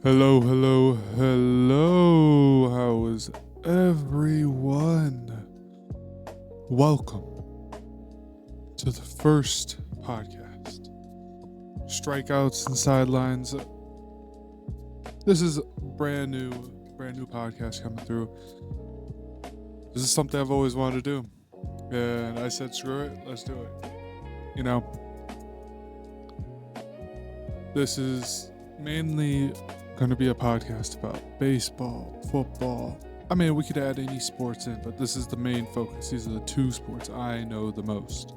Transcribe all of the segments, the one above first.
Hello, hello, hello. How is everyone? Welcome to the first podcast, Strikeouts and Sidelines. This is brand new podcast coming through. This is something I've always wanted to do, and I said, screw it, let's do it. You know, this is mainly going to be a podcast about baseball, football. I mean, we could add any sports in, but this is the main focus. These are the two sports I know the most.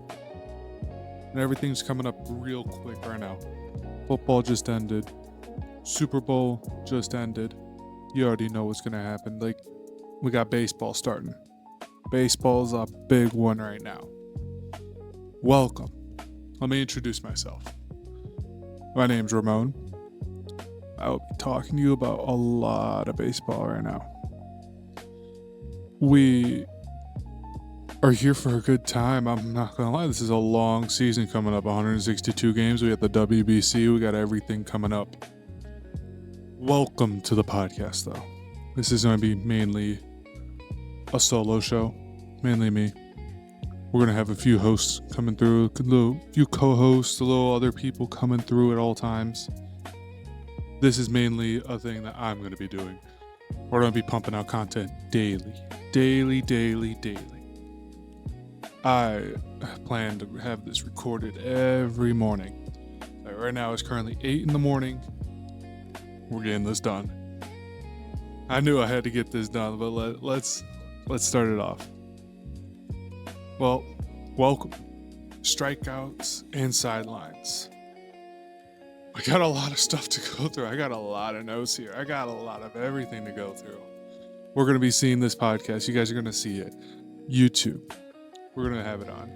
And everything's coming up real quick right now. Football just ended. Super Bowl just ended. You already know what's going to happen. Like, we got baseball starting. Baseball's a big one right now. Welcome. Let me introduce myself. My name's Ramon. I will be talking to you about a lot of baseball right now. We are here for a good time. I'm not going to lie. This is a long season coming up. 162 games. We got the WBC. We got everything coming up. Welcome to the podcast, though. This is going to be mainly a solo show. Mainly me. We're going to have a few hosts coming through. A few co-hosts. A little other people coming through at all times. This is mainly a thing that I'm going to be doing. We're going to be pumping out content daily. I plan to have this recorded every morning. Right now it's currently 8 in the morning. We're getting this done. I knew I had to get this done, but let's start it off. Well, welcome. Strikeouts and Sidelines. I got a lot of stuff to go through. I got a lot of notes here. I got a lot of everything to go through. We're going to be seeing this podcast. You guys are going to see it. YouTube. We're going to have it on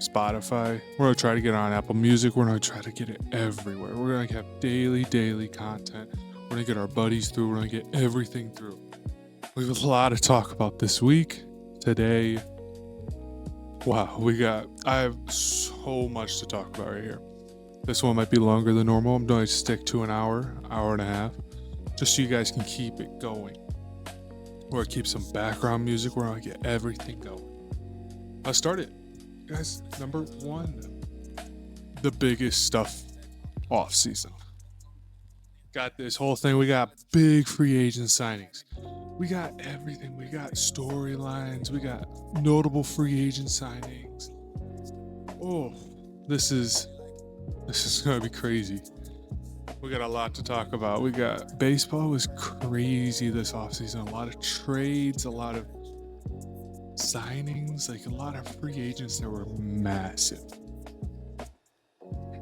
Spotify. We're going to try to get it on Apple Music. We're going to try to get it everywhere. We're going to have daily content. We're going to get our buddies through. We're going to get everything through. We have a lot to talk about this week. Today. Wow. I have so much to talk about right here. This one might be longer than normal. I'm going to stick to an hour and a half, just so you guys can keep it going. Or keep some background music. We're going to get everything going. Let's start it. Guys, number one, the biggest stuff off season. Got this whole thing. We got big free agent signings. We got everything. We got storylines. We got notable free agent signings. Oh, this is going to be crazy. We got a lot to talk about. We got baseball was crazy this offseason. A lot of trades, a lot of signings, like a lot of free agents that were massive.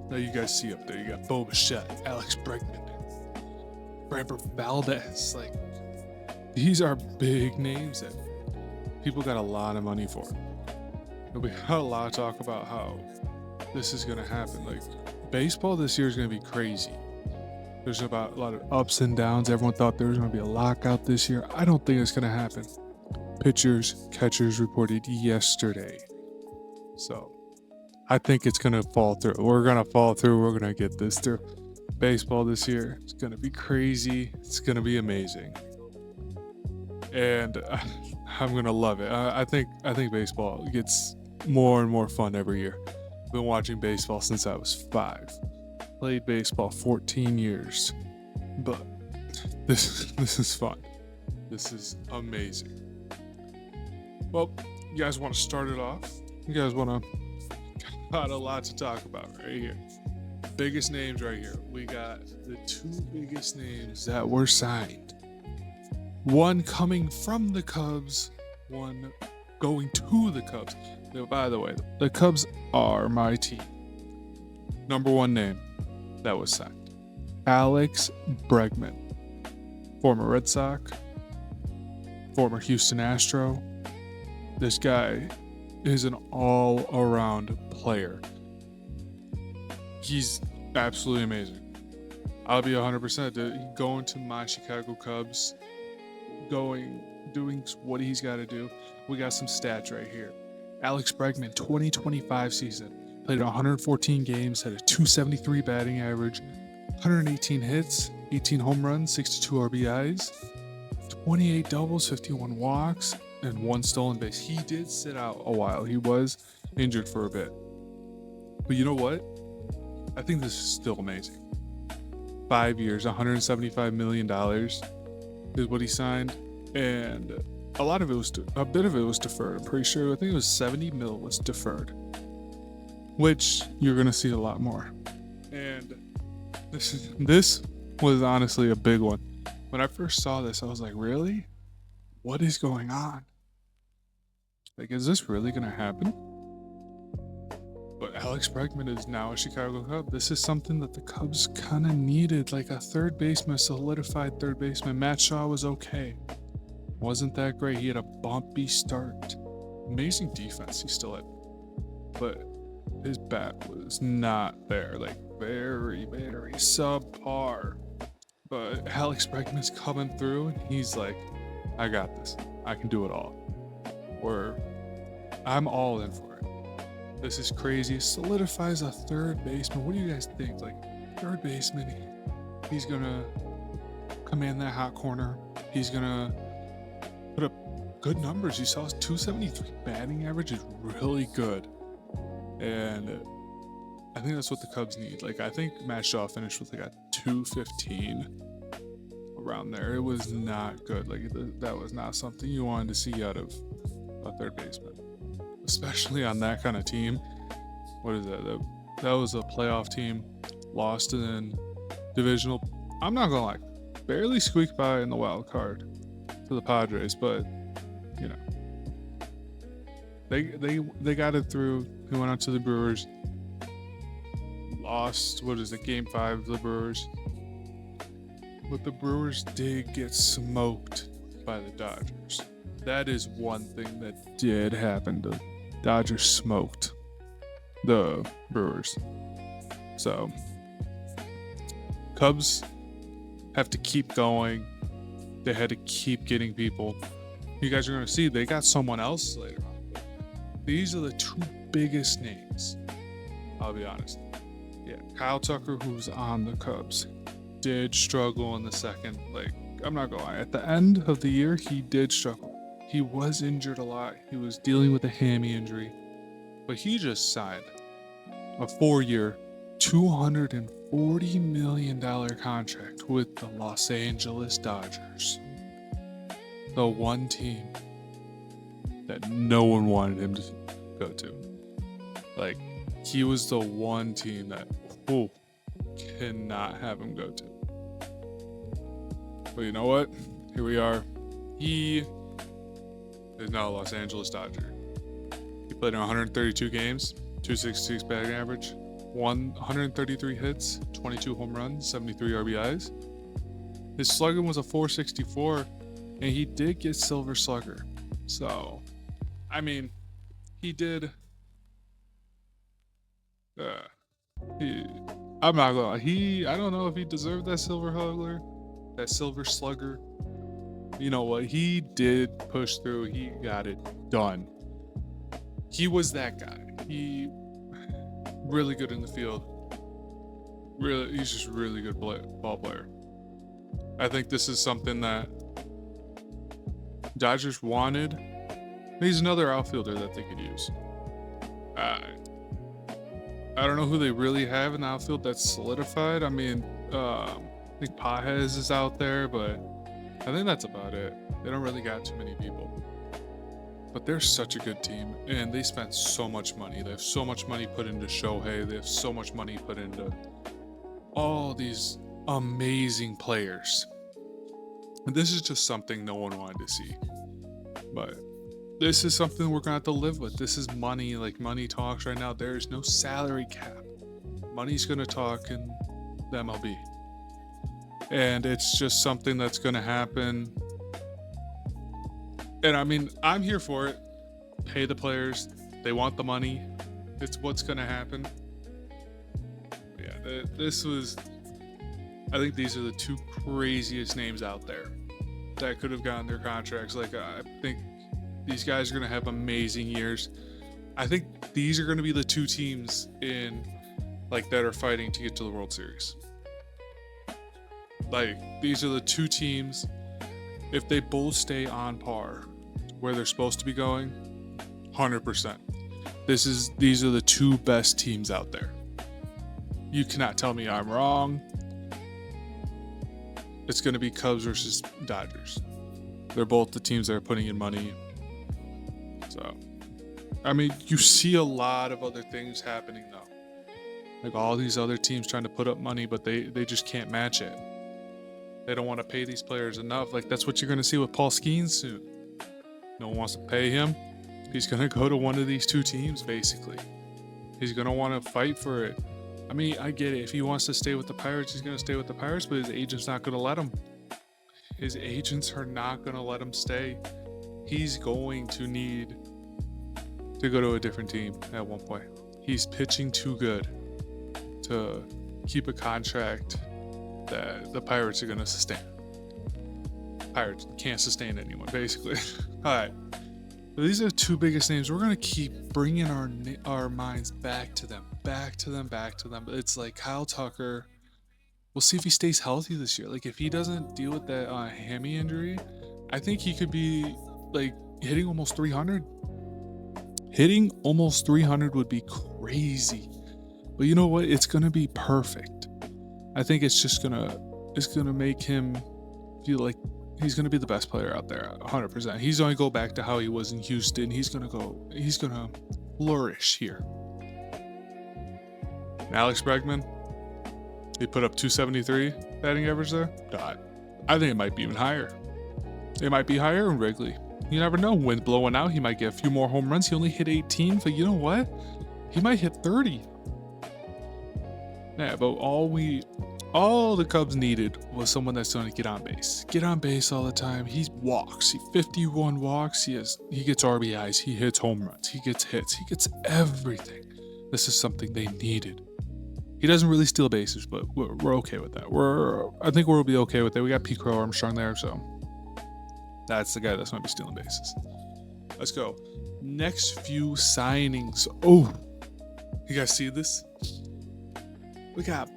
Now you guys see up there, you got Bo Bichette, Alex Bregman, Framber Valdez. Like, these are big names that people got a lot of money for. And we got a lot to talk about how this is going to happen. Like, baseball this year is going to be crazy. There's about a lot of ups and downs. Everyone thought there was going to be a lockout this year. I don't think it's going to happen. Pitchers, catchers reported yesterday. So I think it's going to fall through. We're going to fall through. We're going to get this through. Baseball this year, it's going to be crazy. It's going to be amazing. And I'm going to love it. I think baseball gets more and more fun every year. I've been watching baseball since I was 5. Played baseball 14 years. But this is fun. This is amazing. Well, you guys want to start it off? You guys want to... Got a lot to talk about right here. Biggest names right here. We got the 2 biggest names that were signed. One coming from the Cubs, one going to the Cubs. Now, by the way, the Cubs are my team. Number 1 name that was signed. Alex Bregman. Former Red Sox. Former Houston Astro. This guy is an all-around player. He's absolutely amazing. I'll be 100% going to my Chicago Cubs, doing what he's got to do. We got some stats right here. Alex Bregman, 2025 season, played 114 games, had a .273 batting average, 118 hits, 18 home runs, 62 RBIs, 28 doubles, 51 walks, and 1 stolen base. He did sit out a while. He was injured for a bit. But you know what? I think this is still amazing. 5 years, $175 million is what he signed. And a bit of it was deferred. I'm pretty sure. I think it was 70 mil was deferred, which you're going to see a lot more. And this was honestly a big one. When I first saw this, I was like, really? What is going on? Like, is this really going to happen? But Alex Bregman is now a Chicago Cub. This is something that the Cubs kind of needed, like a third baseman, a solidified third baseman. Matt Shaw was okay. Wasn't that great. He had a bumpy start. Amazing defense he still had. But his bat was not there. Like, very, very subpar. But Alex Bregman's coming through, and he's like, I got this. I can do it all. Or I'm all in for it. This is crazy. It solidifies a third baseman. What do you guys think? Like, third baseman, he's going to command that hot corner. He's going to put up good numbers. You saw his 273 batting average is really good. And I think that's what the Cubs need. Like, I think Matt Shaw finished with like a 215 around there. It was not good. Like, that was not something you wanted to see out of a third baseman, especially on that kind of team. What is that? That was a playoff team, lost in divisional. I'm not gonna lie, barely squeaked by in the wild card to the Padres, but you know, they got it through. They went out to the Brewers. Lost, game 5 of the Brewers. But the Brewers did get smoked by the Dodgers. That is one thing that did happen. The Dodgers smoked the Brewers. So, Cubs have to keep going. They had to keep getting people. You guys are going to see they got someone else later on. These are the 2 biggest names. I'll be honest. Yeah, Kyle Tucker, who's on the Cubs, did struggle in the second. Like, I'm not gonna lie, at the end of the year, he did struggle. He was injured a lot. He was dealing with a hammy injury. But he just signed a 4-year, $240 million contract with the Los Angeles Dodgers. The one team that no one wanted him to go to. Like, he was the one team that cannot have him go to. But you know what? Here we are. He is now a Los Angeles Dodger. He played in 132 games, 266 batting average, 133 hits, 22 home runs, 73 RBIs. His slugging was a 464, and he did get Silver Slugger. So, I mean, he did. I'm not gonna lie. I don't know if he deserved that Silver Slugger. You know what? He did push through. He got it done. He was that guy. He really good in the field. Really, he's just really good ball player. I think this is something that Dodgers wanted. He's another outfielder that they could use. I don't know who they really have in the outfield that's solidified. I mean, I think Pages is out there, but I think that's about it. They don't really got too many people. But they're such a good team, and they spent so much money. They have so much money put into Shohei. They have so much money put into all these amazing players. And this is just something no one wanted to see. But this is something we're going to have to live with. This is money. Like, money talks right now. There is no salary cap. Money's going to talk in the MLB. And it's just something that's going to happen. And I mean, I'm here for it. Pay the players. They want the money. It's what's going to happen. But yeah, I think these are the 2 craziest names out there that could have gotten their contracts. Like, I think these guys are going to have amazing years. I think these are going to be the 2 teams that are fighting to get to the World Series. Like, these are the two teams. If they both stay on par where they're supposed to be going, 100%. These are the two best teams out there. You cannot tell me I'm wrong. It's going to be Cubs versus Dodgers. They're both the teams that are putting in money. So, I mean, you see a lot of other things happening though. Like all these other teams trying to put up money, but they just can't match it. They don't want to pay these players enough. Like that's what you're going to see with Paul Skeens soon. No one wants to pay him. He's going to go to one of these two teams, basically. He's going to want to fight for it. I mean, I get it. If he wants to stay with the Pirates, he's going to stay with the Pirates, but his agent's not going to let him. His agents are not going to let him stay. He's going to need to go to a different team at one point. He's pitching too good to keep a contract that the Pirates are going to sustain. Pirates can't sustain anyone, basically. All right. So these are the two biggest names. We're going to keep bringing our minds back to them. It's like Kyle Tucker. We'll see if he stays healthy this year. Like if he doesn't deal with that hammy injury, I think he could be like hitting almost 300. Hitting almost 300 would be crazy. But you know what? It's going to be perfect. I think it's going to make him feel like he's going to be the best player out there, 100%. He's going to go back to how he was in Houston. He's going to flourish here. And Alex Bregman, he put up 273 batting average there. God, I think it might be even higher. It might be higher in Wrigley. You never know. Wind blowing out, he might get a few more home runs. He only hit 18, but you know what? He might hit 30. Yeah, but all the Cubs needed was someone that's going to get on base. Get on base all the time. He walks. 51 walks. He gets RBIs. He hits home runs. He gets hits. He gets everything. This is something they needed. He doesn't really steal bases, but we're okay with that. I think we'll be okay with it. We got Pete Crow Armstrong there, so that's the guy that's going to be stealing bases. Let's go. Next few signings. Oh, you guys see this? We got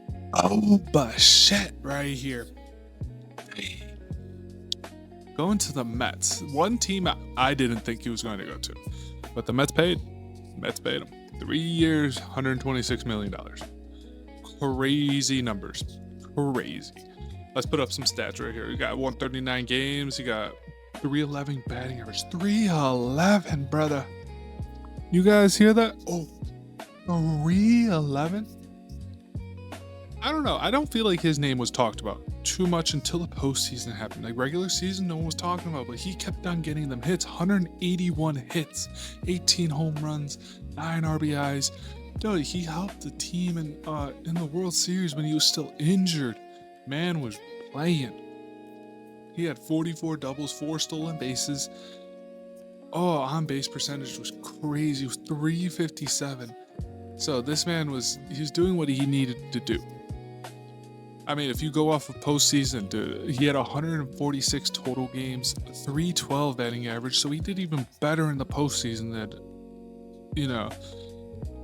Bichette right here. Hey. Going to the Mets. One team I didn't think he was going to go to, but the Mets paid. Mets paid him. 3 years, $126 million. Crazy numbers. Crazy. Let's put up some stats right here. We got 139 games. You got 311 batting average. 311, brother. You guys hear that? Oh, 311? I don't know. I don't feel like his name was talked about too much until the postseason happened. Like regular season, no one was talking about, but he kept on getting them hits. 181 hits, 18 home runs, 9 RBIs. Dude, he helped the team in the World Series when he was still injured. Man was playing. He had 44 doubles, 4 stolen bases. Oh, on base percentage was crazy. It was 357. So this man he's doing what he needed to do. I mean, if you go off of postseason, dude, he had 146 total games, 312 batting average. So he did even better in the postseason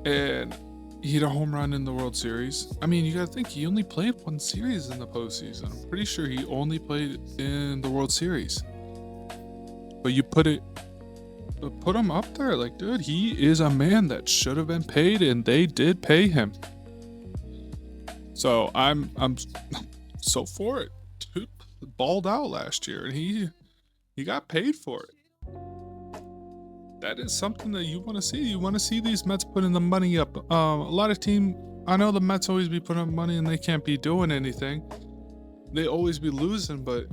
and he hit a home run in the World Series. I mean, you gotta think he only played one series in the postseason. I'm pretty sure he only played in the World Series. But you put him up there, like, dude, he is a man that should have been paid, and they did pay him. So I'm so for it. Dude balled out last year, and he got paid for it. That is something that you want to see. You want to see these Mets putting the money up. A lot of I know the Mets always be putting up money and they can't be doing anything. They always be losing, but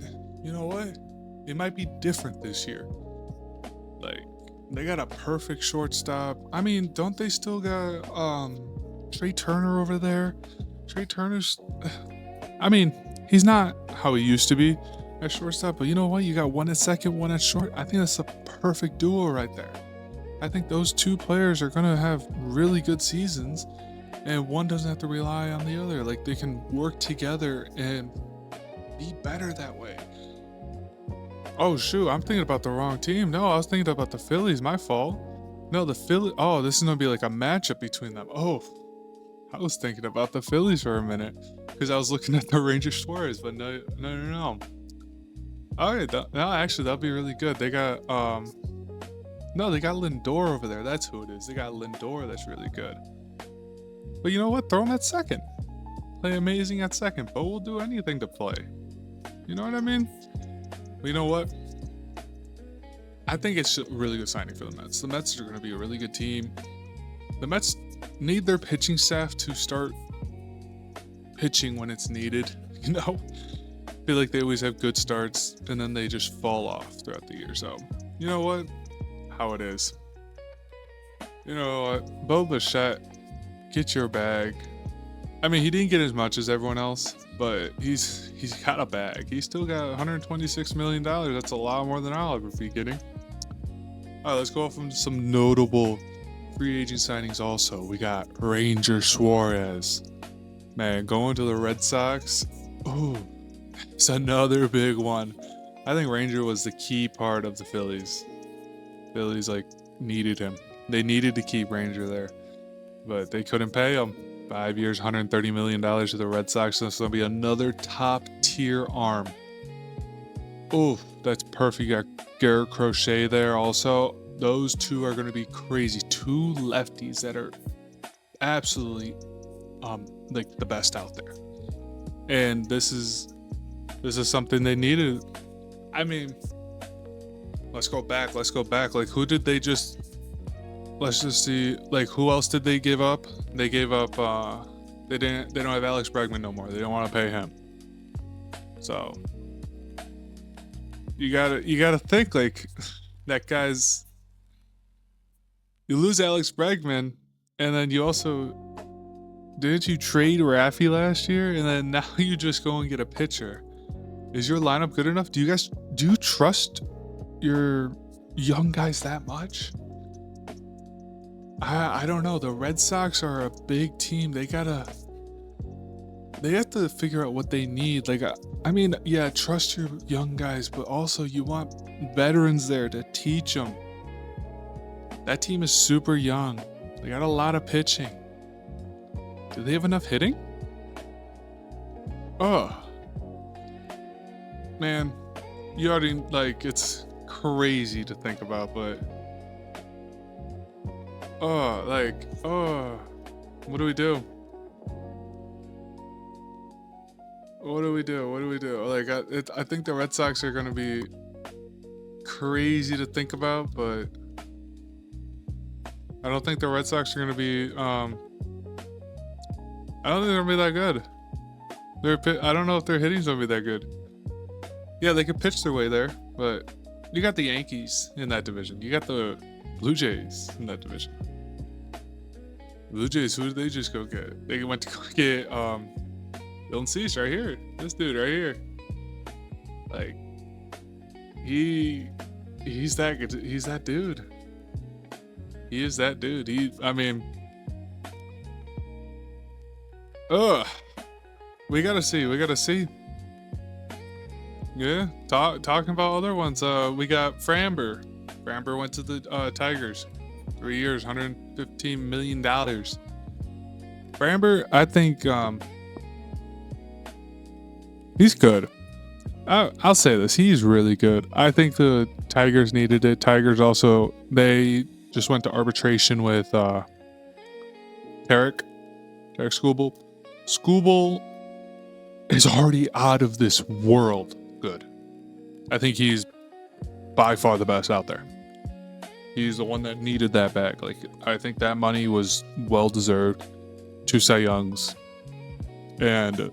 you know what? It might be different this year. Like, they got a perfect shortstop. I mean, don't they still got Trey Turner over there? Trey Turner's, I mean, he's not how he used to be at shortstop, but you know what? You got one at second, one at short. I think that's a perfect duo right there. I think those two players are going to have really good seasons, and one doesn't have to rely on the other. Like, they can work together and be better that way. Oh, shoot, I'm thinking about the wrong team. No, I was thinking about the Phillies. My fault. No, the Phillies. Oh, this is going to be like a matchup between them. Oh, I was thinking about the Phillies for a minute because I was looking at the Ranger Suarez, but no. Oh yeah, no, actually that'll be really good. They got no, they got Lindor over there. That's who it is. They got Lindor. That's really good. But you know what? Throw him at second. Play amazing at second. But we'll do anything to play. You know what I mean? But you know what? I think it's a really good signing for the Mets. The Mets are going to be a really good team. The Mets need their pitching staff to start pitching when it's needed. You know? I feel like they always have good starts and then they just fall off throughout the year. So, you know what? How it is. You know what? Bo Bichette, get your bag. I mean, he didn't get as much as everyone else, but he's got a bag. He's still got $126 million. That's a lot more than I'll ever be getting. All right, let's go off into some notable free agent signings also. We got Ranger Suarez. Man, going to the Red Sox. Ooh, it's another big one. I think Ranger was the key part of the Phillies. Phillies needed him. They needed to keep Ranger there, but they couldn't pay him. 5 years, $130 million to the Red Sox. So it's going to be another top tier arm. Oh, that's perfect. You got Garrett Crochet there also. Those two are going to be crazy. Two lefties that are absolutely the best out there. And this is something they needed. I mean, let's go back. Who did they just... Let's just see. Who else did they give up? They gave up... They don't have Alex Bregman no more. They don't want to pay him. So... You gotta think, that guy's... You lose Alex Bregman, and then you also... Didn't you trade Raffy last year? And then now you just go and get a pitcher. Is your lineup good enough? Do you trust your young guys that much? I don't know. The Red Sox are a big team. They have to figure out what they need. I mean, yeah, trust your young guys, but also you want veterans there to teach them. That team is super young. They got a lot of pitching. Do they have enough hitting? Oh. Man, you already, it's crazy to think about, but... what do we do? I think the Red Sox are going to be crazy to think about, but I don't think the Red Sox are going to be, I don't think they're going to be that good. I don't know if their hitting's going to be that good. Yeah, they could pitch their way there, but you got the Yankees in that division. You got the Blue Jays in that division. Blue Jays, who did they just go get? They went to go get Dylan Cease right here. This dude right here. He's that good. He's that dude. He is that dude. We gotta see. Yeah, talking about other ones. We got Framber. Framber went to the Tigers. 3 years, $115 million. Framber, I think he's good. I'll say this. He's really good. I think the Tigers needed it. Tigers also, they just went to arbitration with Tarek Skubal. Skubal is already out of this world good. I think he's by far the best out there. He's the one that needed that bag. I think that money was well deserved. 2 Cy Youngs. And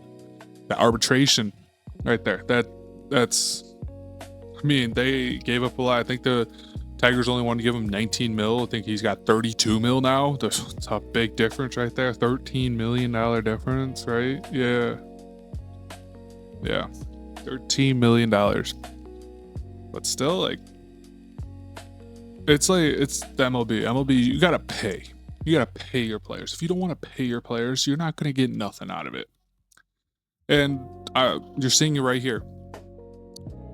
the arbitration right there. That's they gave up a lot. I think the Tigers only wanted to give him 19 mil. I think he's got 32 mil now. That's a big difference right there. $13 million difference, right? Yeah. $13 million. But still, it's the MLB. MLB, you gotta pay. You gotta pay your players. If you don't want to pay your players, you're not gonna get nothing out of it. And you're seeing it right here.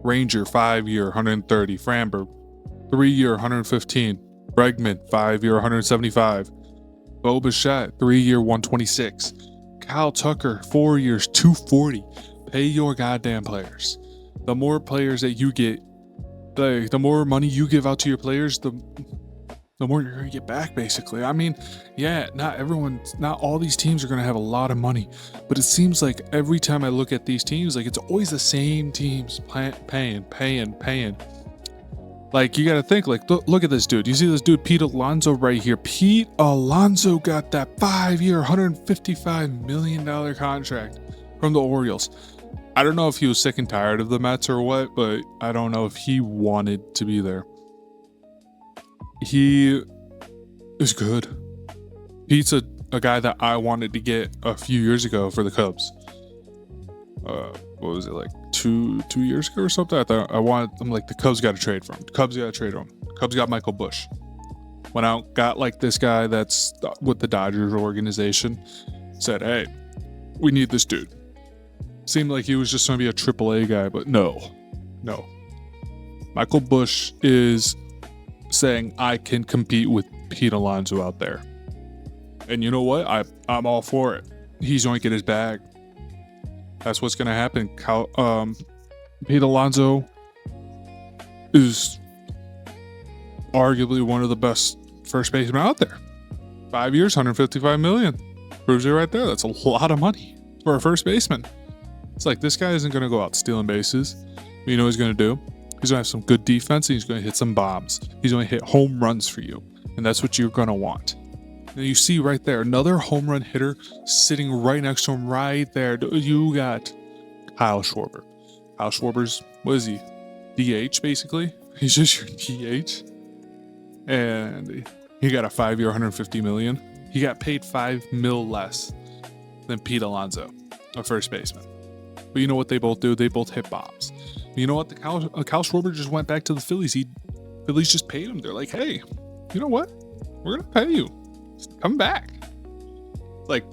Ranger, 5-year, 130. Framber, 3-year, 115. Bregman, 5-year, 175. Bo Bichette, 3-year, 126. Kyle Tucker, 4 years, 240. Pay your goddamn players. The more players that you get, the more money you give out to your players, the more you're gonna get back, basically. I mean, yeah, not all these teams are gonna have a lot of money, but it seems like every time I look at these teams, like it's always the same teams paying. Like, you gotta think, like, look at this dude. You see this dude, Pete Alonso, right here. Pete Alonso got that 5-year, $155 million contract from the Orioles. I don't know if he was sick and tired of the Mets or what, but I don't know if he wanted to be there. He is good. Pete's a guy that I wanted to get a few years ago for the Cubs. What was it, like two years ago or something? I'm like, the Cubs got to trade for him. Cubs got Michael Busch. Went out, got like this guy that's with the Dodgers organization. Said, hey, we need this dude. Seemed like he was just going to be a AAA guy, but no. Michael Busch is saying, I can compete with Pete Alonso out there. And you know what? I'm all for it. He's going to get his bag. That's what's going to happen. Pete Alonso is arguably one of the best first basemen out there. 5 years, $155 million. Proves it right there. That's a lot of money for a first baseman. It's like, this guy isn't going to go out stealing bases. But you know what he's going to do? He's going to have some good defense, and he's going to hit some bombs. He's going to hit home runs for you. And that's what you're going to want. And you see right there, another home run hitter sitting right next to him right there. You got Kyle Schwarber. Kyle Schwarber's, what is he? DH, basically. He's just your DH. And he got a 5-year, $150 million. He got paid $5 million less than Pete Alonso, a first baseman. But you know what they both do? They both hit bombs. You know what? Kyle Schwarber just went back to the Phillies. Phillies just paid him. They're like, hey, you know what? We're going to pay you. Come back. Like,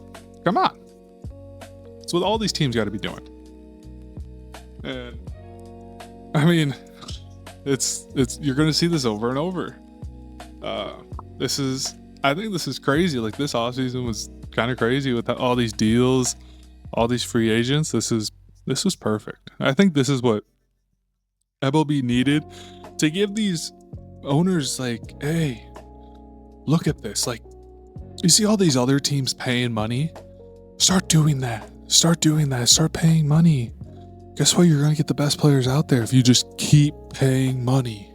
come on. That's what all these teams got to be doing. And I mean, it's you're going to see this over and over. I think this is crazy. Like, this offseason was kind of crazy with all these deals, all these free agents. This was perfect. I think this is what MLB needed to give these owners, like, hey, look at this. Like, you see all these other teams paying money? Start doing that. Start paying money. Guess what? You're going to get the best players out there if you just keep paying money.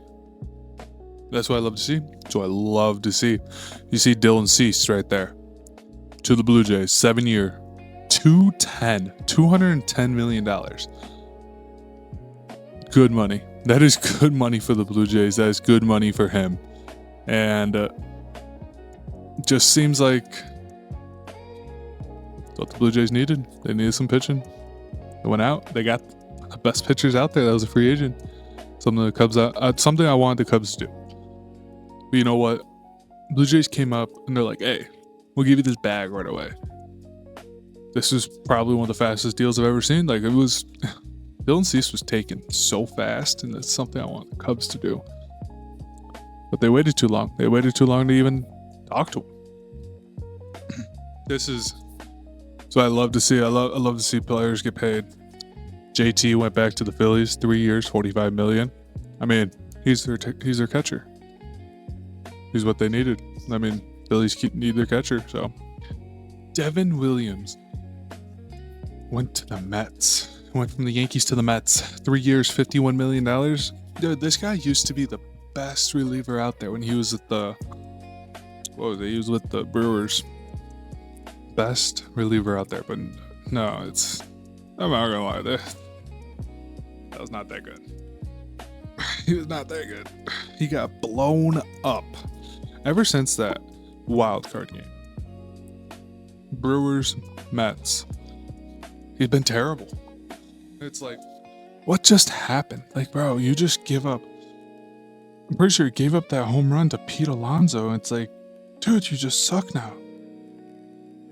That's what I love to see. You see Dylan Cease right there. To the Blue Jays, 7-year, $210 million. Good money. That is good money for the Blue Jays. That is good money for him. And just seems like what the Blue Jays needed. They needed some pitching. They went out. They got the best pitchers out there. That was a free agent. Something I wanted the Cubs to do. But you know what? Blue Jays came up and they're like, hey, we'll give you this bag right away. This is probably one of the fastest deals I've ever seen. Like, it was, Dylan Cease was taken so fast, and that's something I want the Cubs to do. But they waited too long. They waited too long to even talk to him. This is so I love to see. I love to see players get paid. JT went back to the Phillies, 3 years, $45 million. I mean, he's their catcher. He's what they needed. I mean, Phillies need their catcher. So Devin Williams went to the Mets. Went from the Yankees to the Mets. 3 years, $51 million. Dude, this guy used to be the best reliever out there when he was at the. What was it? He was with the Brewers. Best reliever out there, but no, I'm not gonna lie, that was not that good. He was not that good. He got blown up ever since that wild card game. Brewers, Mets. He's been terrible. It's like, what just happened? Like, bro, you just give up. I'm pretty sure he gave up that home run to Pete Alonso. It's like, dude, you just suck now.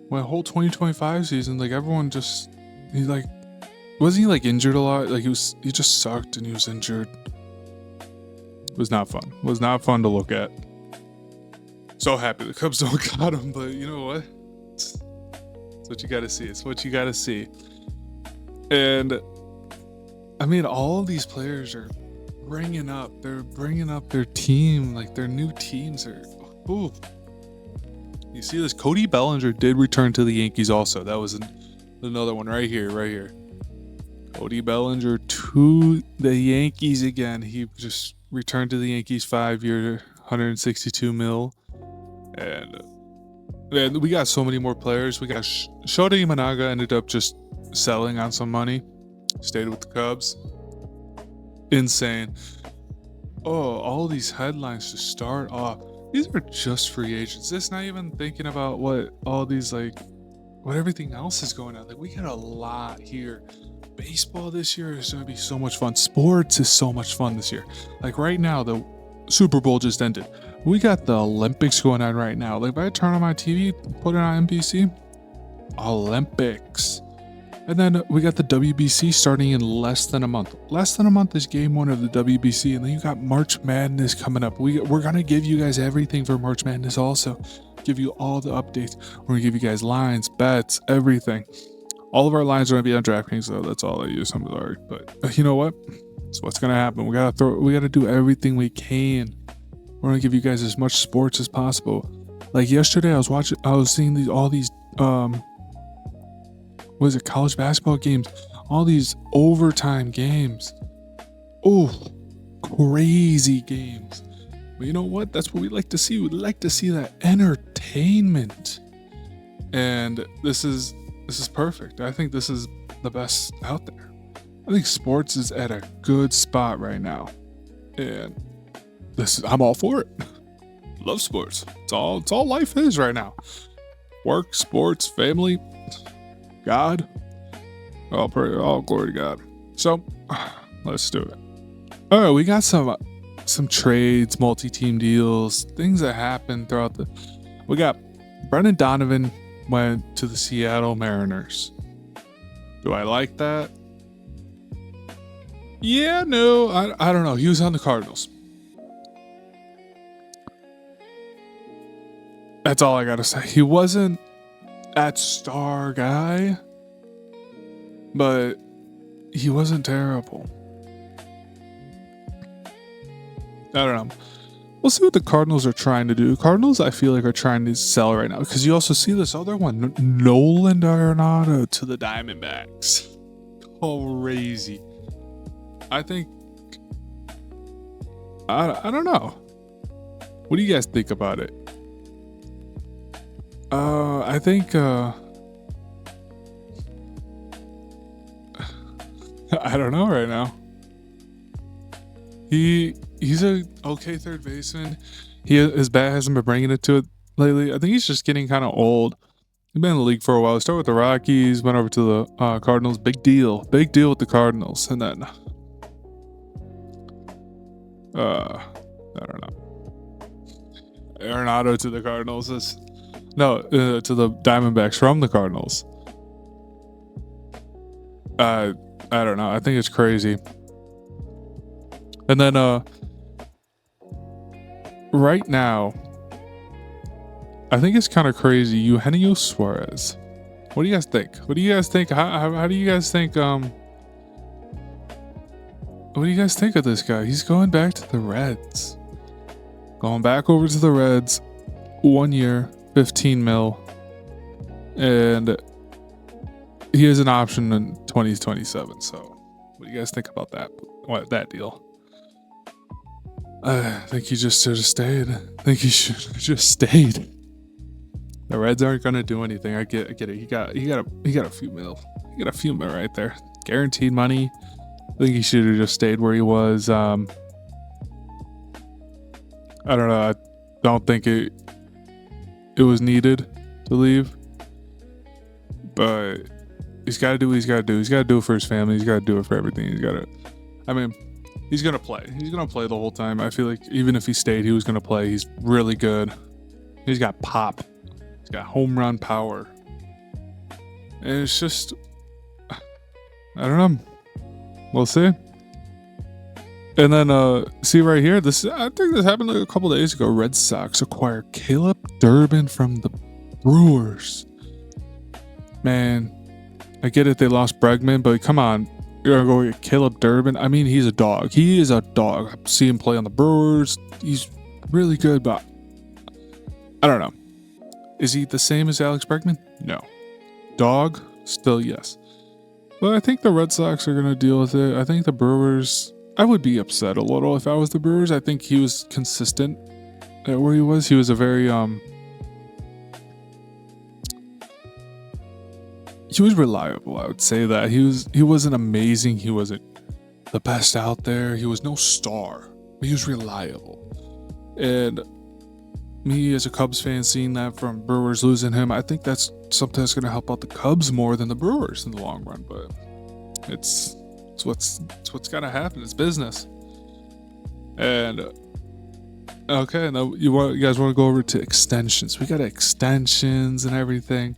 Well, whole 2025 season, like, everyone just, wasn't he like injured a lot? Like, he just sucked and he was injured. It was not fun. It was not fun to look at. so happy the Cubs don't got him, but you know what? It's what you got to see. It's what you got to see. And I mean, all of these players are they're bringing up their team, like their new teams are. Ooh. You see this? Cody Bellinger did return to the Yankees also. That was another one right here. Cody Bellinger to the Yankees again. He just returned to the Yankees, 5-year, $162 million. And man, we got so many more players. We got Shota Imanaga ended up just selling on some money. Stayed with the Cubs. Insane. Oh, all these headlines to start off. These are just free agents. This not even thinking about what all these what everything else is going on. Like we got a lot here. Baseball this year is going to be so much fun. Sports is so much fun this year. Like right now, the Super Bowl just ended. We got the Olympics going on right now. Like if I turn on my TV, put it on NBC, Olympics. And then we got the WBC starting in less than a month. Less than a month is game 1 of the WBC. And then you got March Madness coming up. We're going to give you guys everything for March Madness also. Give you all the updates. We're going to give you guys lines, bets, everything. All of our lines are going to be on DraftKings, though. That's all I use. I'm sorry. But you know what? That's what's going to happen. We got to do everything we can. We're going to give you guys as much sports as possible. Like yesterday, I was seeing all these college basketball games, all these overtime games. Oh, crazy games. But you know what? That's what we like to see. We'd like to see that entertainment. And this is perfect. I think this is the best out there. I think sports is at a good spot right now. And I'm all for it. Love sports. It's all life is right now. Work, sports, family, God, all glory to God. So let's do it. All right, we got some trades, multi-team deals, things that happened throughout we got Brendan Donovan went to the Seattle Mariners. Do I like that? Yeah, no, I don't know. He was on the Cardinals. That's all I gotta say. He wasn't that star guy, but he wasn't terrible. I don't know. We'll see what the Cardinals are trying to do. Cardinals, I feel like, are trying to sell right now because you also see this other one, Nolan Arenado to the Diamondbacks. Crazy. I think. I don't know. What do you guys think about it? I think I don't know right now. He's a okay third baseman. His bat hasn't been bringing it to it lately. I think he's just getting kind of old. He's been in the league for a while. He started with the Rockies, went over to the Cardinals. Big deal with the Cardinals, and then I don't know. Arenado to the Cardinals is. No, to the Diamondbacks from the Cardinals. I don't know. I think it's crazy. And then right now, I think it's kind of crazy. Eugenio Suarez. What do you guys think? How do you guys think? What do you guys think of this guy? He's going back to the Reds. Going back over to the Reds. 1 year. 15 mil, and he has an option in 2027. So, what do you guys think about that deal? I think he just should have stayed. I think he should have just stayed. The Reds aren't gonna do anything. I get it. He got a few mil. He got a few mil right there, guaranteed money. I think he should have just stayed where he was. I don't know. I don't think it was needed to leave, but he's got to do what he's got to do. He's got to do it for his family. He's got to do it for everything. He's going to play. He's going to play the whole time. I feel like even if he stayed, he was going to play. He's really good. He's got pop. He's got home run power. And it's just, I don't know. We'll see. And then see right here, I think this happened like a couple days ago. Red Sox acquire Caleb Durbin from the Brewers. Man, I get it, they lost Bregman, but come on. You're gonna go get Caleb Durbin. I mean, he's a dog. He is a dog. I see him play on the Brewers. He's really good, but I don't know. Is he the same as Alex Bregman? No. Dog? Still yes. But I think the Red Sox are gonna deal with it. I think the Brewers, I would be upset a little if I was the Brewers. I think he was consistent at where he was. He was a very he was reliable, I would say that. He wasn't amazing. He wasn't the best out there. He was no star. But he was reliable. And me as a Cubs fan seeing that from Brewers losing him, I think that's something that's gonna help out the Cubs more than the Brewers in the long run. But it's what's gotta happen. It's business. And okay, now you guys want to go over to extensions. We got extensions and everything.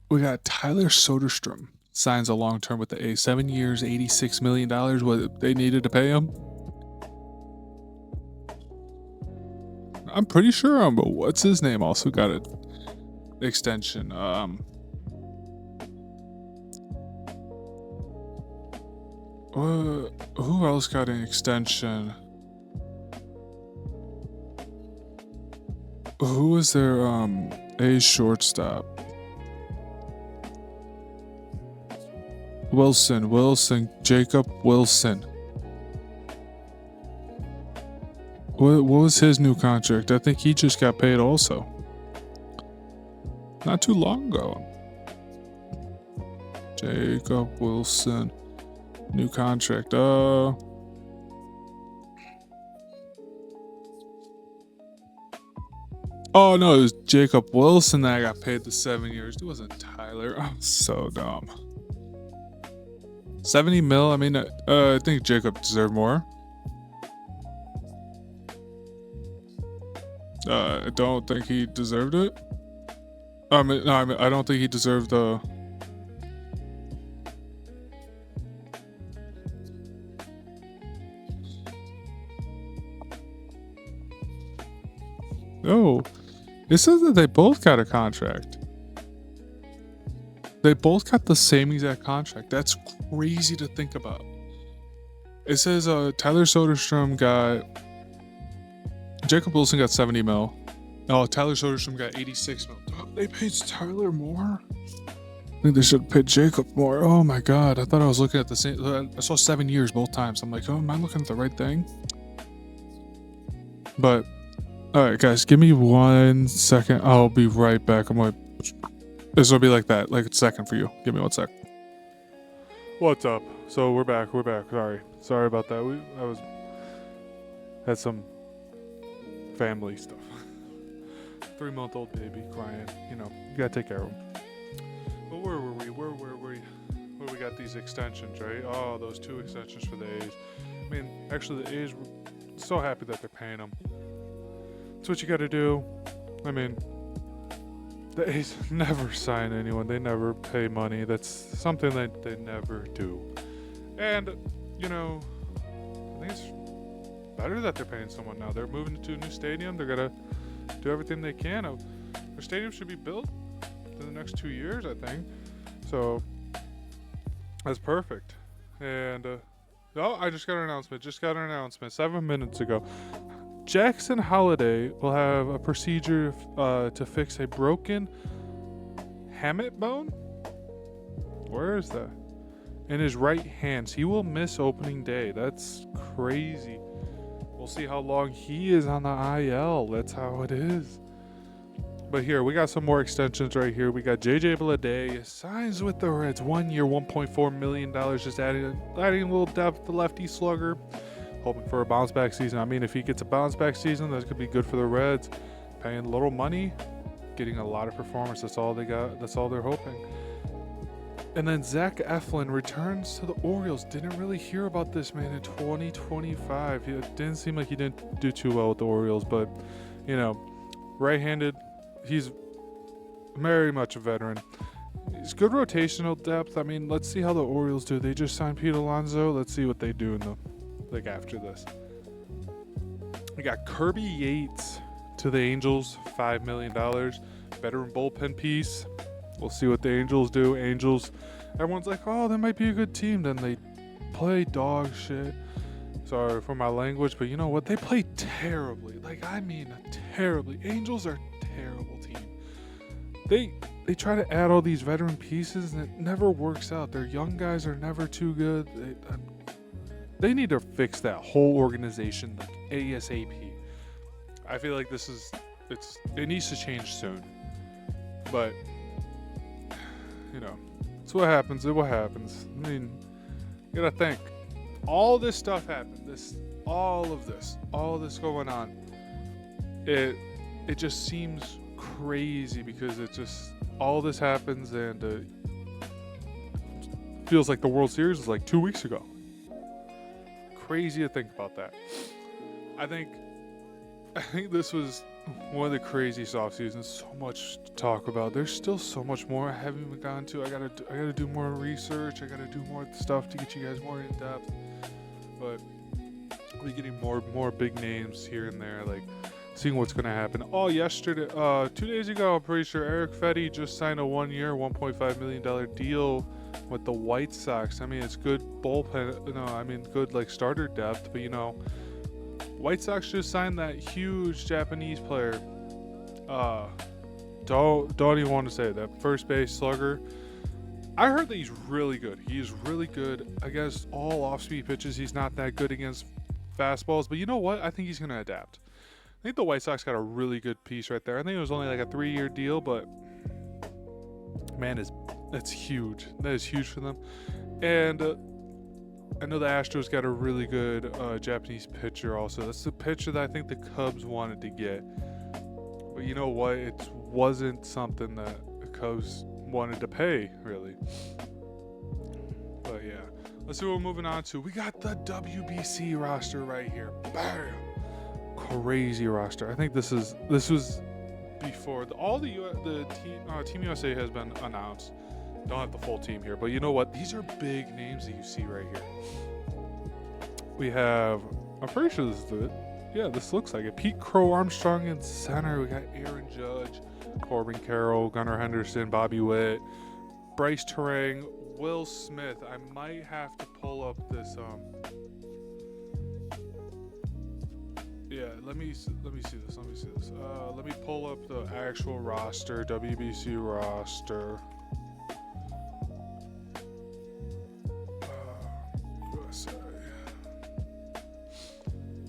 We got Tyler Soderstrom signs a long term with the A's, 7 years, $86 million. What they needed to pay him. I'm pretty sure but what's his name also got an extension. Who else got an extension? Who was their A's shortstop? Jacob Wilson. What was his new contract? I think he just got paid also. Not too long ago. Jacob Wilson. New contract. Oh no, it was Jacob Wilson that got paid the 7 years. It wasn't Tyler. I'm so dumb. 70 mil. I mean, I think Jacob deserved more. I don't think he deserved it. I don't think he deserved the. Oh, it says that they both got a contract. They both got the same exact contract. That's crazy to think about. It says Tyler Soderstrom got. Jacob Wilson got 70 mil. Oh, Tyler Soderstrom got 86 mil. They paid Tyler more? I think they should have paid Jacob more. Oh my god. I thought I was looking at the same. I saw 7 years both times. I'm like, oh, am I looking at the right thing? But, alright, guys, give me 1 second. I'll be right back. This will be like that, like a second for you. Give me 1 sec. What's up? So we're back. Sorry about that. Had some family stuff. 3-month-old baby crying. You gotta take care of him. But where were we? Where we got these extensions, right? Oh, those 2 extensions for the A's. I mean, actually, the A's were so happy that they're paying them. That's what you gotta do. I mean, the A's never sign anyone. They never pay money. That's something that they never do. And, I think it's better that they're paying someone now. They're moving to a new stadium. They're gonna do everything they can. Their stadium should be built in the next 2 years, I think. So that's perfect. And I just got an announcement. 7 minutes ago. Jackson Holliday will have a procedure to fix a broken hamate bone. Where is that? In his right hand. He will miss opening day. That's crazy. We'll see how long he is on the IL. That's how it is. But here, we got some more extensions right here. We got JJ Bleday signs with the Reds. 1 year, $1.4 million. Just adding a little depth to lefty slugger. Hoping for a bounce back season. I mean, if he gets a bounce back season, that could be good for the Reds. Paying a little money, getting a lot of performance. That's all they got. That's all they're hoping. And then Zach Eflin returns to the Orioles. Didn't really hear about this man in 2025. It didn't seem like he didn't do too well with the Orioles, but right-handed, he's very much a veteran. It's good rotational depth. I mean, let's see how the Orioles do. They just signed Pete Alonso. Let's see what they do in the after this. We got Kirby Yates to the Angels, $5 million. Veteran bullpen piece. We'll see what the Angels do. Angels, everyone's like, oh, that might be a good team. Then they play dog shit. Sorry for my language, but you know what? They play terribly. Like, I mean, terribly. Angels are a terrible team. They try to add all these veteran pieces, and it never works out. Their young guys are never too good. They need to fix that whole organization, like ASAP. I feel like it needs to change soon. But, you know, it's what happens. It's what happens. I mean, you gotta think. All this stuff happened. All of this going on. It just seems crazy because it just all this happens and feels like the World Series was like 2 weeks ago. Crazy to think about that. I think this was one of the craziest off seasons. So much to talk about. There's still so much more I haven't even gotten to. I gotta do more research. I gotta do more stuff to get you guys more in depth. But we're getting more big names here and there, like seeing what's gonna happen. Oh, yesterday, 2 days ago, I'm pretty sure Eric Fetty just signed a 1-year, $1.5 million deal with the White Sox. I mean, it's good bullpen. No, I mean good like starter depth, but you know. White Sox just signed that huge Japanese player. Don't even want to say it, that first base slugger. I heard that he's really good. He's really good against all off-speed pitches. He's not that good against fastballs. But you know what? I think he's going to adapt. I think the White Sox got a really good piece right there. I think it was only like a 3-year deal, but man, that's huge. That is huge for them. And I know the Astros got a really good Japanese pitcher also. That's the pitcher that I think the Cubs wanted to get. But you know what? It wasn't something that the Cubs wanted to pay, really. But yeah. Let's see what we're moving on to. We got the WBC roster right here. Bam! Crazy roster. I think this was before Team USA has been announced. Don't have the full team here, but you know what? These are big names that you see right here. We have, I'm pretty sure this is it. Yeah, this looks like it. Pete Crow Armstrong in center. We got Aaron Judge, Corbin Carroll, Gunnar Henderson, Bobby Witt, Bryce Terang, Will Smith. I might have to pull up this. Yeah, let me see this. Let me pull up the actual roster, WBC roster.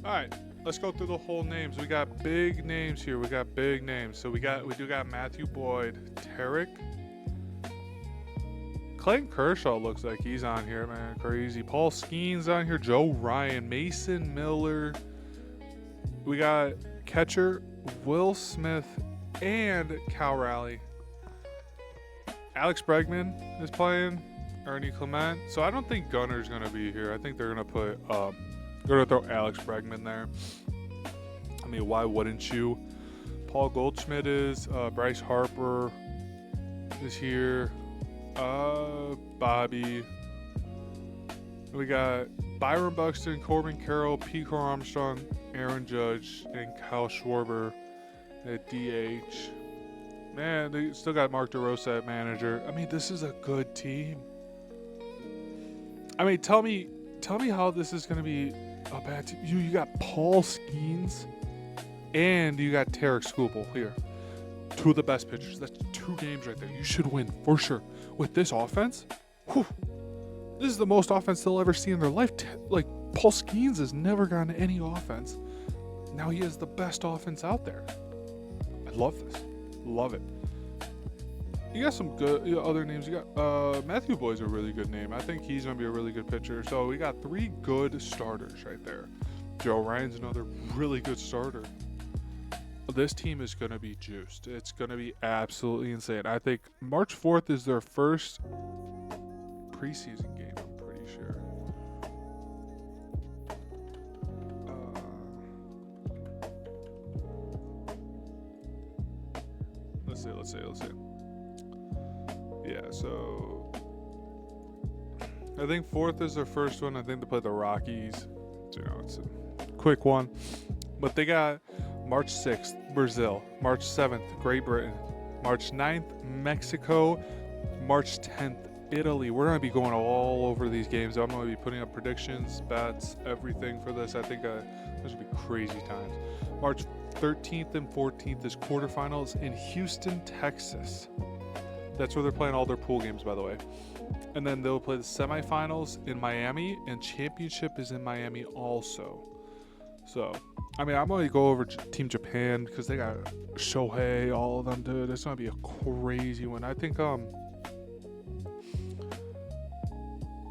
All right, let's go through the whole names. We got big names here. So we do got Matthew Boyd, Tarek. Clayton Kershaw looks like he's on here, man. Crazy. Paul Skeens on here. Joe Ryan, Mason Miller. We got catcher Will Smith and Cal Raleigh. Alex Bregman is playing. Ernie Clement. So I don't think Gunner's gonna be here. I think they're gonna put they're gonna throw Alex Bregman there. I mean, why wouldn't you? Paul Goldschmidt is. Bryce Harper is here. Bobby. We got Byron Buxton, Corbin Carroll, Pete Crow Armstrong, Aaron Judge, and Kyle Schwarber at DH. Man, they still got Mark DeRosa at manager. I mean, this is a good team. I mean, tell me how this is going to be a bad team. You got Paul Skeens and you got Tarek Skubal here. Two of the best pitchers. That's 2 games right there. You should win for sure. With this offense, whew, this is the most offense they'll ever see in their life. Like, Paul Skeens has never gotten any offense. Now he has the best offense out there. I love this. Love it. You got some good other names. You got Matthew Boyd's a really good name. I think he's going to be a really good pitcher. So we got 3 good starters right there. Joe Ryan's another really good starter. This team is going to be juiced. It's going to be absolutely insane. I think March 4th is their first preseason game, I'm pretty sure. Let's see. Yeah, So I think fourth is their first one. I think they play the Rockies. You know, it's a quick one. But they got March 6th, Brazil. March 7th, Great Britain. March 9th, Mexico. March 10th, Italy. We're going to be going all over these games. I'm going to be putting up predictions, bets, everything for this. I think this will be crazy times. March 13th and 14th is quarterfinals in Houston, Texas. That's where they're playing all their pool games, by the way. And then they'll play the semifinals in Miami, and championship is in Miami also. So, I mean, I'm going to go over Team Japan because they got Shohei, all of them, dude. It's going to be a crazy one. I think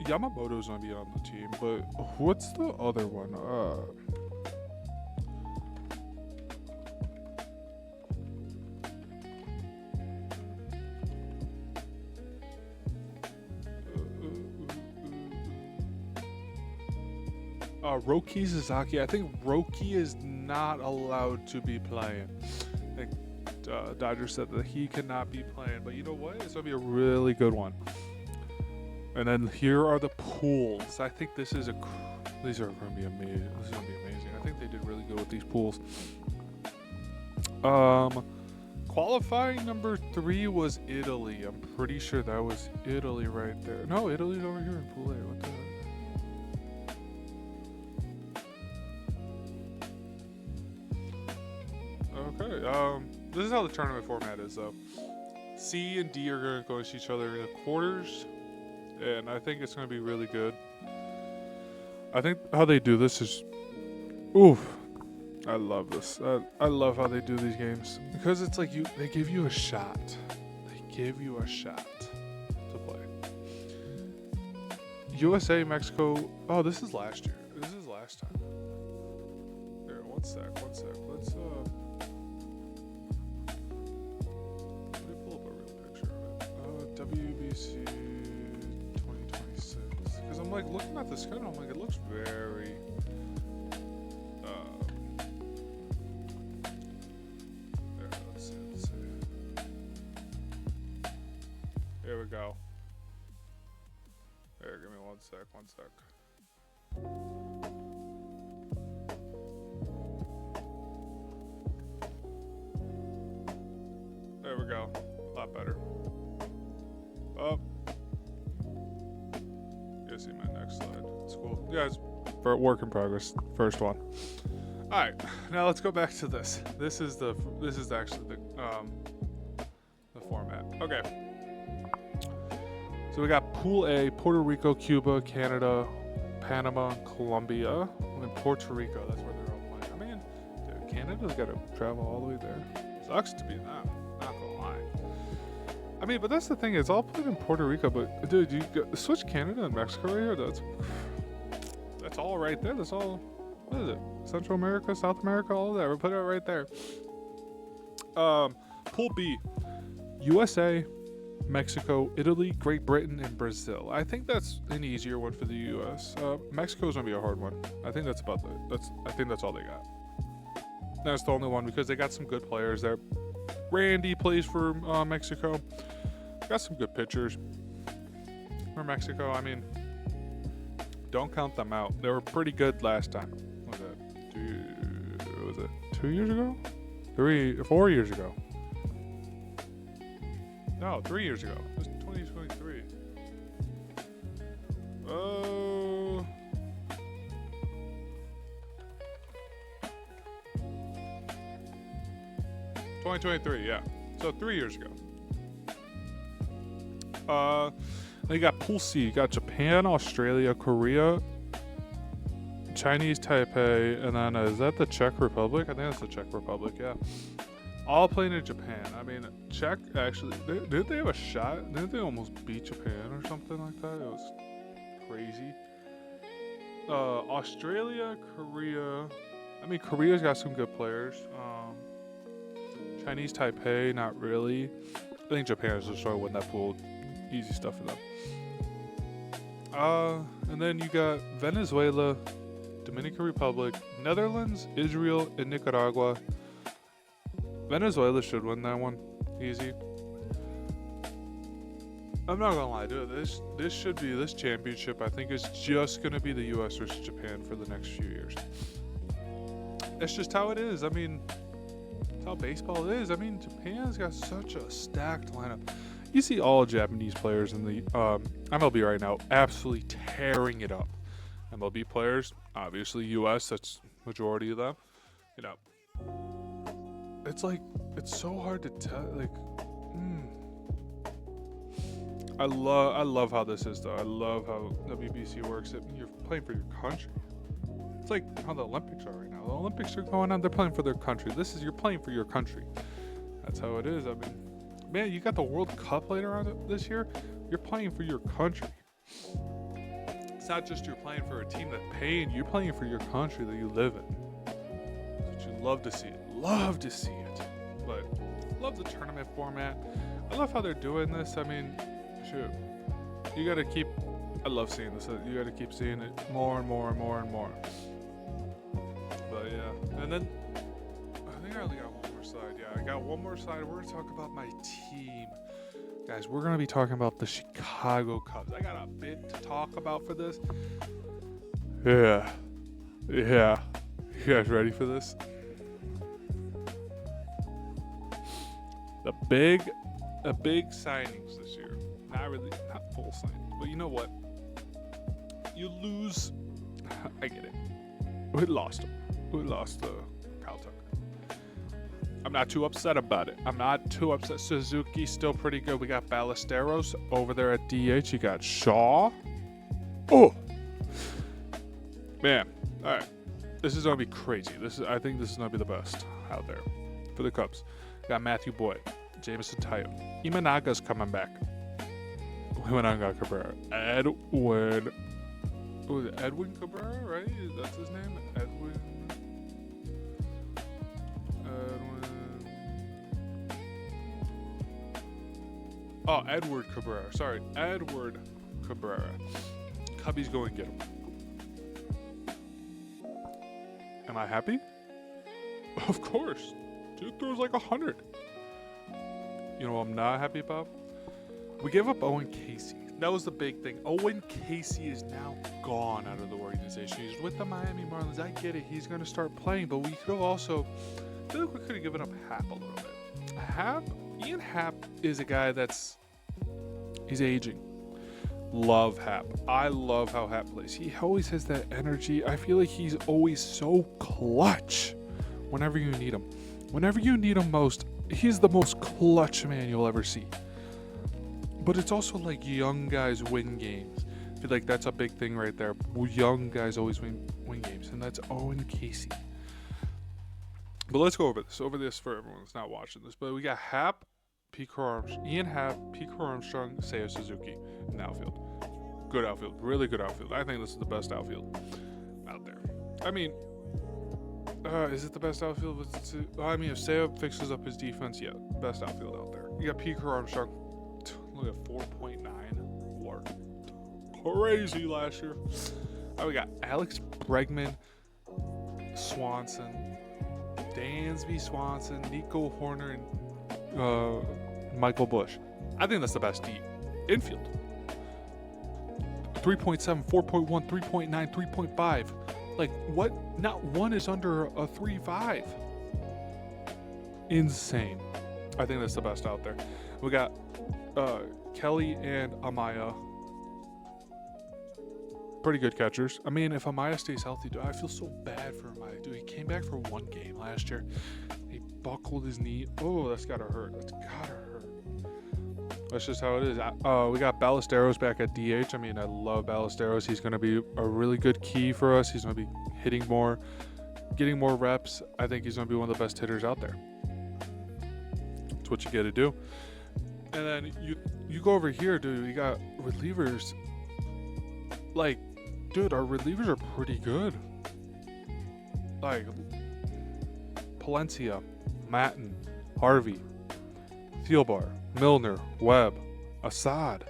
Yamamoto's going to be on the team, but what's the other one? Roki Sasaki. I think Roki is not allowed to be playing. I think Dodgers said that he cannot be playing, but you know what? It's going to be a really good one. And then here are the pools. I think these are going to be amazing. This is going to be amazing. I think they did really good with these pools. Qualifying number 3 was Italy. I'm pretty sure that was Italy right there. No, Italy's over here in pool A. What the heck? Okay, this is how the tournament format is, though. C and D are going to go against each other in the quarters, and I think it's going to be really good. I think how they do this is, oof, I love this. I love how they do these games because it's like they give you a shot. They give you a shot to play. USA, Mexico. Oh, this is last year. This is last time. Here, one sec. Let's WBC 2026. Because I'm like looking at the schedule, I'm like, it looks very. There, let's see. Here we go. There, give me one sec. There we go. A lot better. Oh. You guys see my next slide. It's cool. You guys, for work in progress. First one. Alright, now let's go back to this. This is actually the format. Okay. So we got Pool A, Puerto Rico, Cuba, Canada, Panama, Colombia, and Puerto Rico. That's where they're all playing. I mean, dude, Canada's got to travel all the way there. Sucks to be that. Not gonna lie. I mean, but that's the thing. It's all played in Puerto Rico. But dude, you switch Canada and Mexico right here. That's all right there. That's all. What is it? Central America, South America, all of that. We'll put it right there. Pool B: USA, Mexico, Italy, Great Britain, and Brazil. I think that's an easier one for the U.S. Mexico's gonna be a hard one. I think that's about I think that's all they got. That's the only one because they got some good players there. Randy plays for Mexico. Got some good pitchers for Mexico. I mean, don't count them out. They were pretty good last time. What was it 2 years ago? 4 years ago? No, 3 years ago. It was 2023. Oh. 2023, yeah. So 3 years ago. Then you got Pool C. You got Japan, Australia, Korea, Chinese Taipei, and then is that the Czech Republic? I think that's the Czech Republic, yeah. All playing in Japan. I mean, Czech actually, didn't they have a shot? Didn't they almost beat Japan or something like that? It was crazy. Australia, Korea. I mean, Korea's got some good players. Chinese Taipei, not really. I think Japan is just trying to win that pool. Easy stuff for them. And then you got Venezuela, Dominican Republic, Netherlands, Israel, and Nicaragua. Venezuela should win that one. Easy. I'm not gonna lie, dude. This championship, I think, is just gonna be the U.S. versus Japan for the next few years. That's just how it is. I mean, that's how baseball is. I mean, Japan's got such a stacked lineup. You see all Japanese players in the MLB right now absolutely tearing it up. MLB players, obviously U.S. That's majority of them. You know, it's so hard to tell. Like, I love how this is though. I love how WBC works. You're playing for your country. It's like how the Olympics are right now. The Olympics are going on. They're playing for their country. You're playing for your country. That's how it is. I mean, man, you got the World Cup later on this year. You're playing for your country. It's not just you're playing for a team that paid. You're playing for your country that you live in. But you love to see it. Love to see it. But love the tournament format. I love how they're doing this. I mean, shoot, you gotta keep. I love seeing this. You gotta keep seeing it more and more and more and more. But yeah, and then I think I only got one more slide. Yeah, I got one more slide. We're gonna talk about my team, guys. We're gonna be talking about the Chicago Cubs. I got a bit to talk about for this. Yeah. You guys ready for this? The big signings this year. Not full signings, but you know what? You lose. I get it. We lost him. We lost Kyle Tucker. I'm not too upset about it. I'm not too upset. Suzuki's still pretty good. We got Ballesteros over there at DH. You got Shaw. Oh, man. All right. This is gonna be crazy. I think this is gonna be the best out there for the Cubs. Got Matthew Boyd, Jameson Tayo, Imanaga's coming back. Imanaga Cabrera, Edwin Cabrera, right? That's his name. Edwin. Oh, Edward Cabrera. Sorry, Edward Cabrera. Cubbies go and get him. Am I happy? Of course. Dude throws like 100. You know what I'm not happy about? We gave up Owen Casey. That was the big thing. Owen Casey is now gone out of the organization. He's with the Miami Marlins. I get it. He's going to start playing, but we could have also... I feel like we could have given up Happ a little bit. Ian Happ is a guy he's aging. Love Happ. I love how Happ plays. He always has that energy. I feel like he's always so clutch whenever you need him. Whenever you need him most, he's the most clutch man you'll ever see. But it's also like young guys win games. I feel like that's a big thing right there. Young guys always win games, and that's Owen Casey. But let's go over this for everyone that's not watching this. But we got Happ, Ian Happ, Pete Armstrong, Seiya Suzuki in the outfield. Good outfield. Really good outfield. I think this is the best outfield out there. I mean, is it the best outfield? I mean, if Seiya fixes up his defense, yeah, best outfield out there. You got Pete Armstrong. Look at 4.9 WAR. Crazy last year. We got Alex Bregman, Swanson, Dansby Swanson, Nico Horner, and Michael Bush. I think that's the best infield. 3.7, 4.1, 3.9, 3.5. Like, what? Not one is under a 3.5. Insane. I think that's the best out there. We got Kelly and Amaya. Pretty good catchers. I mean, if Amaya stays healthy, dude, I feel so bad for Amaya. Dude, he came back for one game last year. He buckled his knee. Oh, that's gotta hurt. That's just how it is. We got Ballesteros back at DH. I mean, I love Ballesteros. He's going to be a really good key for us. He's going to be hitting more, getting more reps. I think he's going to be one of the best hitters out there. That's what you got to do. And then you go over here, dude. You got relievers. Like, dude, our relievers are pretty good. Like, Palencia, Matten, Harvey, Thielbar, Milner, Webb, Assad,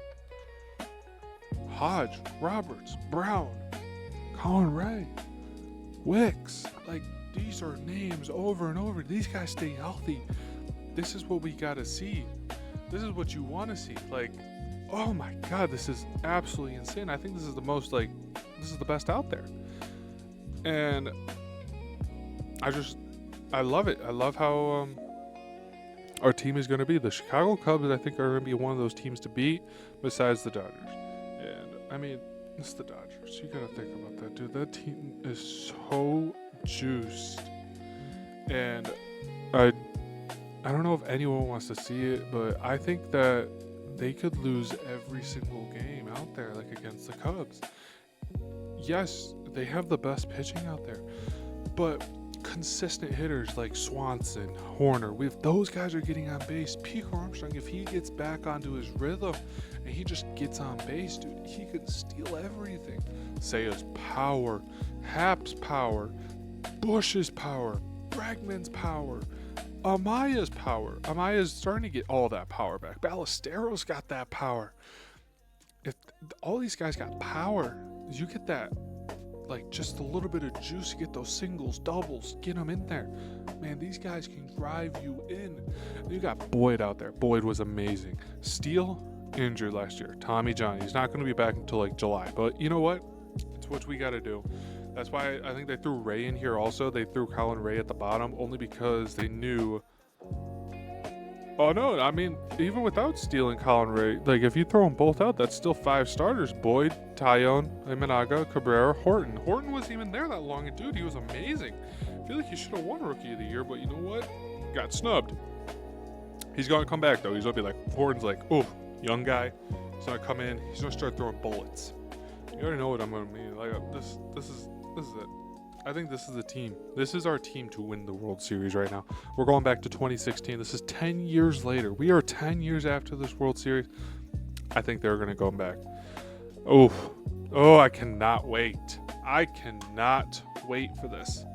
Hodge, Roberts, Brown, Colin Ray, Wicks. Like, these are names over and over. These guys stay healthy. This is what we got to see. This is what you want to see. Like, oh my God, this is absolutely insane. I think this is this is the best out there. And I love it. I love how our team is going to be. The Chicago Cubs, I think, are going to be one of those teams to beat besides the Dodgers. And, I mean, it's the Dodgers. You got to think about that, dude. That team is so juiced. And I don't know if anyone wants to see it, but I think that they could lose every single game out there, like against the Cubs. Yes, they have the best pitching out there, but consistent hitters like Swanson, Horner, if those guys are getting on base, Pico Armstrong, if he gets back onto his rhythm and he just gets on base, dude, he could steal everything. Saya's power, Hap's power, Bush's power, Bregman's power, Amaya's power. Amaya's starting to get all that power back. Ballesteros got that power. If all these guys got power, you get that, like, just a little bit of juice, get those singles, doubles, get them in there. Man, these guys can drive you in. You got Boyd out there. Boyd was amazing. Steele, injured last year. Tommy John, he's not going to be back until like July. But you know what? It's what we got to do. That's why I think they threw Ray in here also. They threw Colin Ray at the bottom only because they knew. Oh, no, I mean, even without stealing Colin Ray, like, if you throw them both out, that's still 5 starters. Boyd, Tyone, Imanaga, Cabrera, Horton. Horton wasn't even there that long, and dude, he was amazing. I feel like he should have won Rookie of the Year, but you know what? Got snubbed. He's going to come back, though. He's going to be like, Horton's like, oh, young guy. He's going to come in. He's going to start throwing bullets. You already know what I'm going to mean. Like, this is it. I think this is the team. This is our team to win the World Series right now. We're going back to 2016. This is 10 years later. We are 10 years after this World Series. I think they're going to go back. Oh, I cannot wait. I cannot wait for this.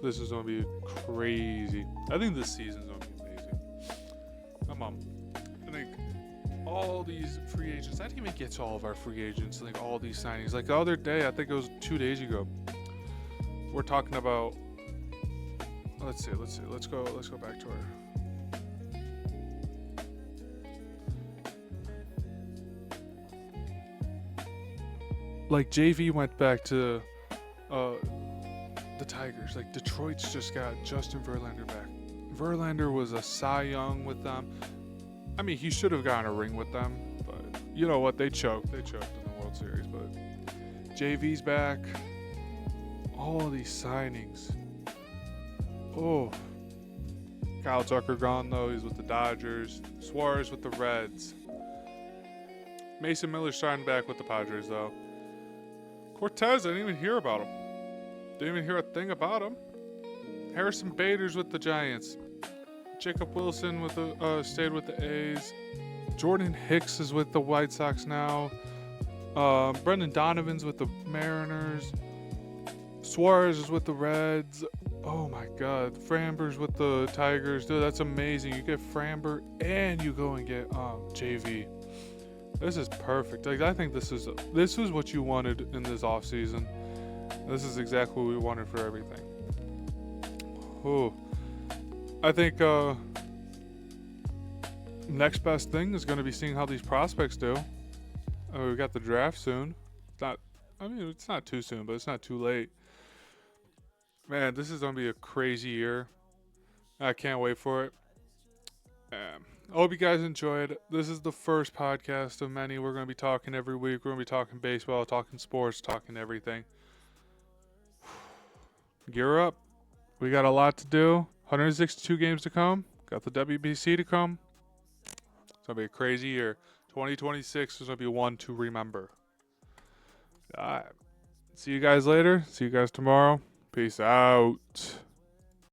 This is going to be crazy. I think this season is going to be amazing. I think all these free agents, I didn't even get to all of our free agents, like all these signings. Like the other day, I think it was 2 days ago, we're talking about, let's see. Let's go back to our, like JV went back to the Tigers. Like Detroit's just got Justin Verlander back. Verlander was a Cy Young with them. I mean, he should have gotten a ring with them, but you know what? They choked. They choked in the World Series, but JV's back. All of these signings. Oh. Kyle Tucker gone, though. He's with the Dodgers. Suarez with the Reds. Mason Miller's starting back with the Padres, though. Cortez, I didn't even hear about him. Didn't even hear a thing about him. Harrison Bader's with the Giants. Jacob Wilson with the stayed with the A's. Jordan Hicks is with the White Sox now. Brendan Donovan's with the Mariners. Suarez is with the Reds. Oh my God. Framber's with the Tigers. Dude, that's amazing. You get Framber and you go and get JV. This is perfect. Like, I think this is what you wanted in this offseason. This is exactly what we wanted for everything. Oh, I think next best thing is going to be seeing how these prospects do. We got the draft soon. It's not too soon, but it's not too late. Man, this is going to be a crazy year. I can't wait for it. I hope you guys enjoyed. This is the first podcast of many. We're going to be talking every week. We're going to be talking baseball, talking sports, talking everything. Gear up. We got a lot to do. 162 games to come. Got the WBC to come. It's going to be a crazy year. 2026 is going to be one to remember. All right. See you guys later. See you guys tomorrow. Peace out.